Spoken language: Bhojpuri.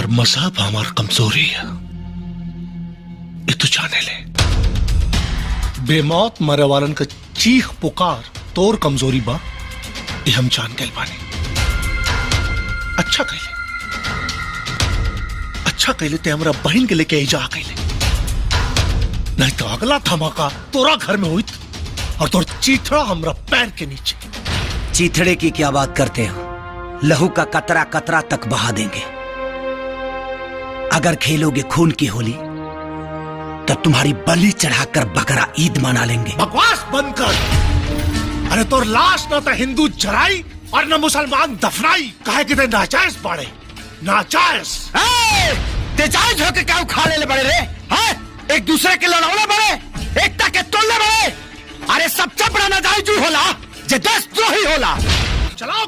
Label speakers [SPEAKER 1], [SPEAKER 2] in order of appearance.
[SPEAKER 1] और मजहब हमार कमजोरी है, ये तो जाने ले। बेमौत मरे वालन का चीख पुकार तोर कमजोरी बा, ये हम जान गए बानी। अच्छा कहले, अच्छा कहले ते हमरा बहन के लेके जा कहले, नहीं तो अगला धमाका तोरा घर में हुई और तोर चीथड़ा हमरा पैर के नीचे।
[SPEAKER 2] चीथड़े की क्या बात करते हो? लहू का कतरा कतरा तक बहा देंगे। अगर खेलोगे खून की होली तो तुम्हारी बलि चढ़ाकर बकरा ईद मना लेंगे।
[SPEAKER 1] बकवास बंद कर। अरे तोर लाश ना तो हिंदू जराई और ना मुसलमान दफनाई, कहे कि ते नाजायज पड़े, नाजायज।
[SPEAKER 2] ते जायज होके क्या उखाड़ ले बड़े रे? हाँ? एक दूसरे के लड़ौले बड़े, एकता के तोड़ने बड़े। अरे सबसे बड़ा नाजायज होला जे देशद्रोही होला।
[SPEAKER 1] चलाओ।